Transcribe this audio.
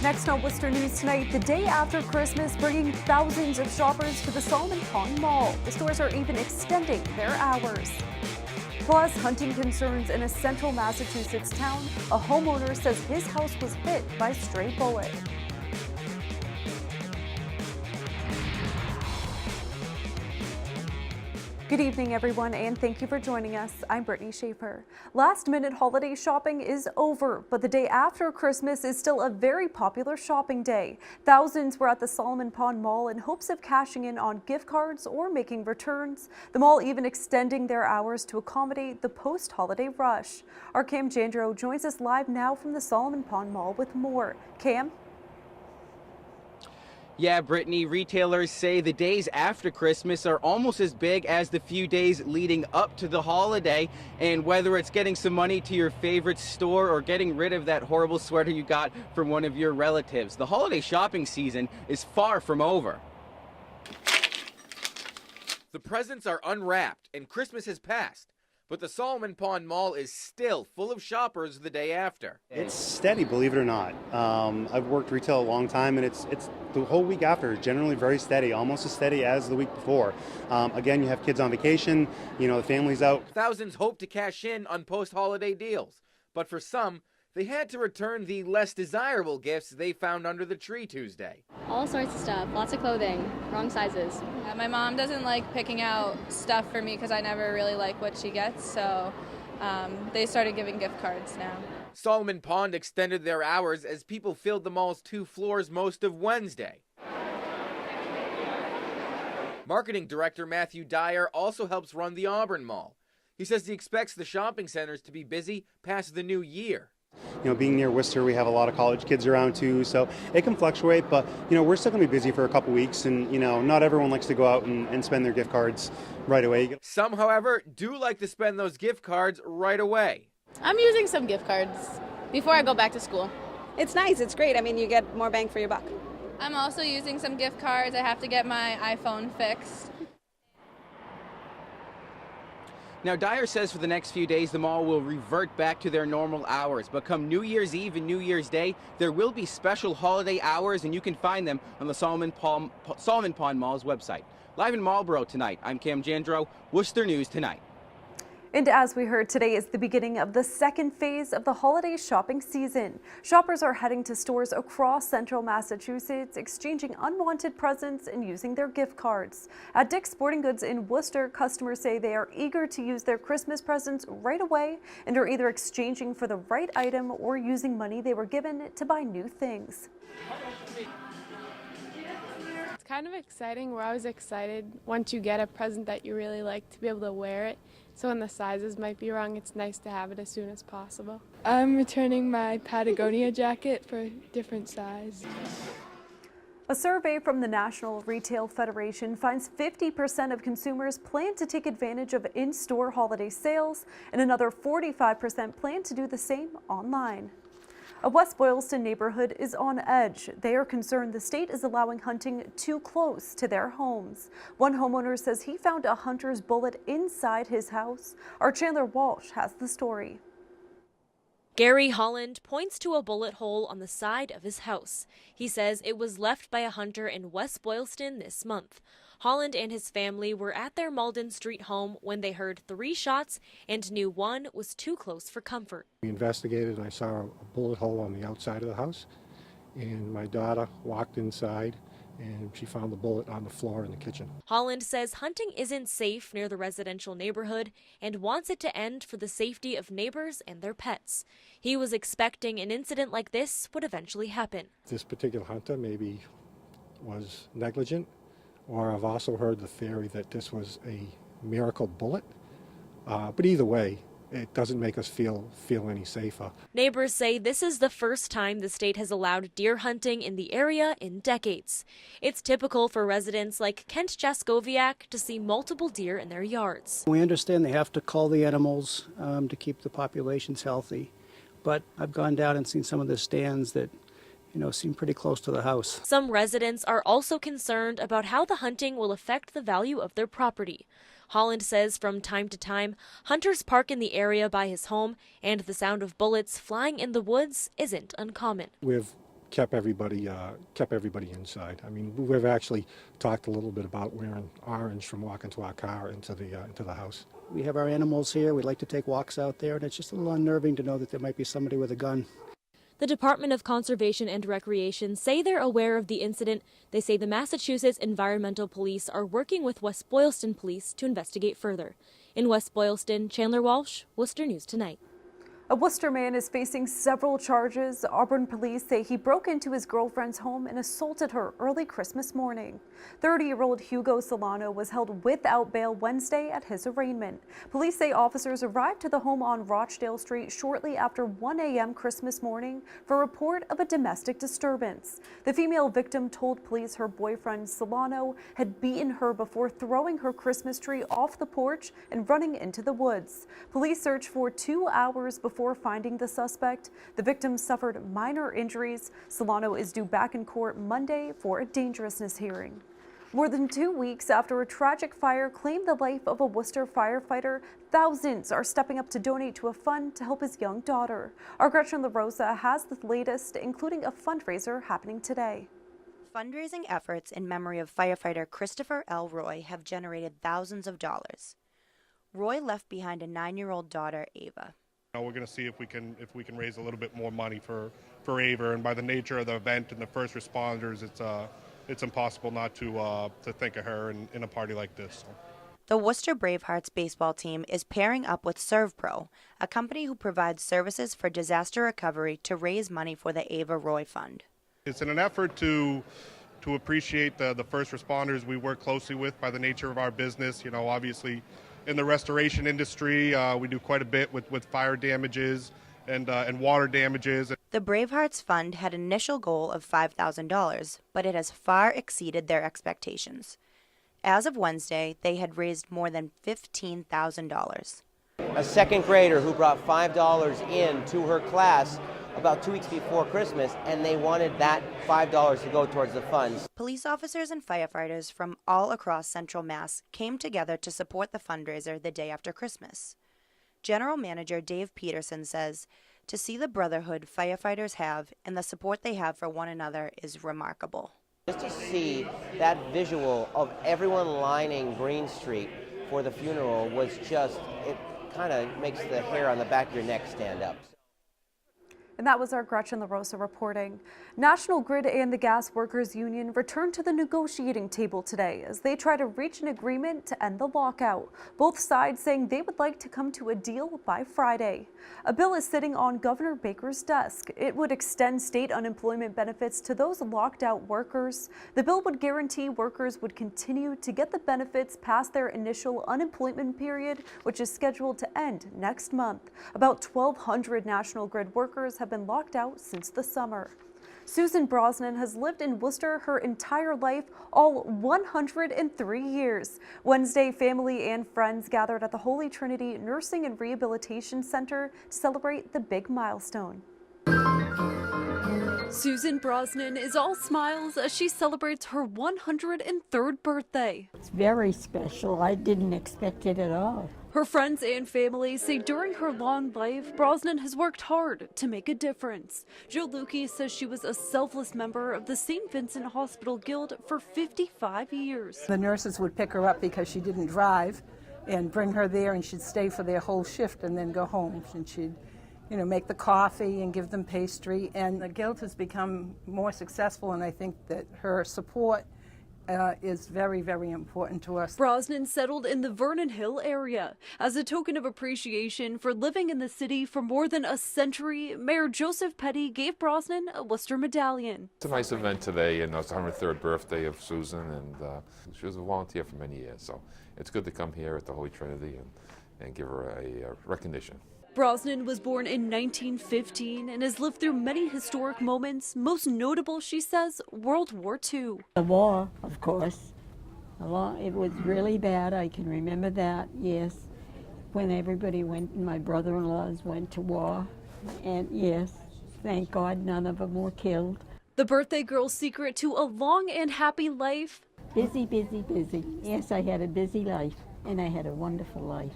Next on Worcester News Tonight, the day after Christmas, bringing thousands of shoppers to the Solomon Pond Mall. The stores are even extending their hours. Plus, hunting concerns in a central Massachusetts town. A homeowner says his house was hit by a stray bullet. Good evening, everyone, and thank you for joining us. I'm Brittany Schaefer. Last-minute holiday shopping is over, but the day after Christmas is still a very popular shopping day. Thousands were at the Solomon Pond Mall in hopes of cashing in on gift cards or making returns. The mall even extending their hours to accommodate the post-holiday rush. Our Cam Jandro joins us live now from the Solomon Pond Mall with more. Cam? Yeah, Brittany, retailers say the days after Christmas are almost as big as the few days leading up to the holiday. And whether it's getting some money to your favorite store or getting rid of that horrible sweater you got from one of your relatives, the holiday shopping season is far from over. The presents are unwrapped and Christmas has passed. But the Solomon Pond Mall is still full of shoppers the day after. It's steady, believe it or not. I've worked retail a long time, and it's the whole week after is generally very steady, almost as steady as the week before. Again, you have kids on vacation, the family's out. Thousands hope to cash in on post-holiday deals, but for some, they had to return the less desirable gifts they found under the tree Tuesday. All sorts of stuff, lots of clothing, wrong sizes. Yeah, my mom doesn't like picking out stuff for me because I never really like what she gets, so they started giving gift cards now. Solomon Pond extended their hours as people filled the mall's 2 floors most of Wednesday. Marketing director Matthew Dyer also helps run the Auburn Mall. He says he expects the shopping centers to be busy past the new year. Being near Worcester, we have a lot of college kids around too, so it can fluctuate, but we're still going to be busy for a couple weeks, and not everyone likes to go out and spend their gift cards right away. Some, however, do like to spend those gift cards right away. I'm using some gift cards before I go back to school. It's nice, it's great. I mean, you get more bang for your buck. I'm also using some gift cards. I have to get my iPhone fixed. Now, Dyer says for the next few days, the mall will revert back to their normal hours. But come New Year's Eve and New Year's Day, there will be special holiday hours, and you can find them on the Solomon Pond Mall's website. Live in Marlborough tonight, I'm Cam Jandro, Worcester News Tonight. And as we heard, today is the beginning of the second phase of the holiday shopping season. Shoppers are heading to stores across central Massachusetts, exchanging unwanted presents and using their gift cards. At Dick's Sporting Goods in Worcester, customers say they are eager to use their Christmas presents right away and are either exchanging for the right item or using money they were given to buy new things. It's kind of exciting. We're always excited once you get a present that you really like to be able to wear it. So when the sizes might be wrong, it's nice to have it as soon as possible. I'm returning my Patagonia jacket for a different size. A survey from the National Retail Federation finds 50% of consumers plan to take advantage of in-store holiday sales, and another 45% plan to do the same online. A West Boylston neighborhood is on edge. They are concerned the state is allowing hunting too close to their homes. One homeowner says he found a hunter's bullet inside his house. Our Chandler Walsh has the story. Gary Holland points to a bullet hole on the side of his house. He says it was left by a hunter in West Boylston this month. Holland and his family were at their Malden Street home when they heard 3 shots and knew one was too close for comfort. We investigated and I saw a bullet hole on the outside of the house, and my daughter walked inside and she found the bullet on the floor in the kitchen. Holland says hunting isn't safe near the residential neighborhood and wants it to end for the safety of neighbors and their pets. He was expecting an incident like this would eventually happen. This particular hunter maybe was negligent, or I've also heard the theory that this was a miracle bullet. But either way, it doesn't make us feel any safer. Neighbors say this is the first time the state has allowed deer hunting in the area in decades. It's typical for residents like Kent Jaskowiak to see multiple deer in their yards. We understand they have to cull the animals to keep the populations healthy, but I've gone down and seen some of the stands that seem pretty close to the house. Some residents are also concerned about how the hunting will affect the value of their property. Holland says from time to time, hunters park in the area by his home, and the sound of bullets flying in the woods isn't uncommon. We've kept everybody inside. I mean, we've actually talked a little bit about wearing orange from walking to our car into the house. We have our animals here. We like to take walks out there, and it's just a little unnerving to know that there might be somebody with a gun. The Department of Conservation and Recreation say they're aware of the incident. They say the Massachusetts Environmental Police are working with West Boylston Police to investigate further. In West Boylston, Chandler Walsh, Worcester News Tonight. A Worcester man is facing several charges. Auburn police say he broke into his girlfriend's home and assaulted her early Christmas morning. 30-year-old Hugo Solano was held without bail Wednesday at his arraignment. Police say officers arrived to the home on Rochdale Street shortly after 1 a.m. Christmas morning for a report of a domestic disturbance. The female victim told police her boyfriend Solano had beaten her before throwing her Christmas tree off the porch and running into the woods. Police searched for 2 hours before finding the suspect. The victim suffered minor injuries. Solano is due back in court Monday for a dangerousness hearing. More than 2 weeks after a tragic fire claimed the life of a Worcester firefighter, thousands are stepping up to donate to a fund to help his young daughter. Our Gretchen LaRosa has the latest, including a fundraiser happening today. Fundraising efforts in memory of firefighter Christopher L. Roy have generated thousands of dollars. Roy left behind a 9-year-old daughter, Ava. We're going to see if we can raise a little bit more money for Ava, and by the nature of the event and the first responders, it's impossible not to think of her in a party like this. So. The Worcester Bravehearts baseball team is pairing up with ServPro, a company who provides services for disaster recovery, to raise money for the Ava Roy Fund. It's in an effort to appreciate the first responders we work closely with by the nature of our business. You know, obviously in the restoration industry, we do quite a bit with fire damages and water damages. The Bravehearts Fund had an initial goal of $5,000, but it has far exceeded their expectations. As of Wednesday, they had raised more than $15,000. A second grader who brought $5 in to her class about 2 weeks before Christmas, and they wanted that $5 to go towards the funds. Police officers and firefighters from all across Central Mass came together to support the fundraiser the day after Christmas. General Manager Dave Peterson says, to see the brotherhood firefighters have and the support they have for one another is remarkable. Just to see that visual of everyone lining Green Street for the funeral was just, it kind of makes the hair on the back of your neck stand up. And that was our Gretchen LaRosa reporting. National Grid and the Gas Workers Union returned to the negotiating table today as they try to reach an agreement to end the lockout. Both sides saying they would like to come to a deal by Friday. A bill is sitting on Governor Baker's desk. It would extend state unemployment benefits to those locked out workers. The bill would guarantee workers would continue to get the benefits past their initial unemployment period, which is scheduled to end next month. About 1,200 National Grid workers have been locked out since the summer. Susan Brosnan has lived in Worcester her entire life, all 103 years. Wednesday, family and friends gathered at the Holy Trinity Nursing and Rehabilitation Center to celebrate the big milestone. Susan Brosnan is all smiles as she celebrates her 103rd birthday. It's very special. I didn't expect it at all. Her friends and family say during her long life, Brosnan has worked hard to make a difference. Jill Lukey says she was a selfless member of the St. Vincent Hospital Guild for 55 years. The nurses would pick her up because she didn't drive and bring her there, and she'd stay for their whole shift and then go home. And she'd, make the coffee and give them pastry. And the Guild has become more successful, and I think that her support is very, very important to us. Brosnan settled in the Vernon Hill area. As a token of appreciation for living in the city for more than a century, Mayor Joseph Petty gave Brosnan a Worcester medallion. It's a nice event today, and it's the 103rd birthday of Susan, and she was a volunteer for many years, so it's good to come here at the Holy Trinity and give her a recognition. Brosnan was born in 1915 and has lived through many historic moments, most notable, she says, World War II. The war, of course. It was really bad. I can remember that, yes. When everybody went, my brother-in-laws went to war. And yes, thank God none of them were killed. The birthday girl's secret to a long and happy life? Busy, busy, busy. Yes, I had a busy life, and I had a wonderful life.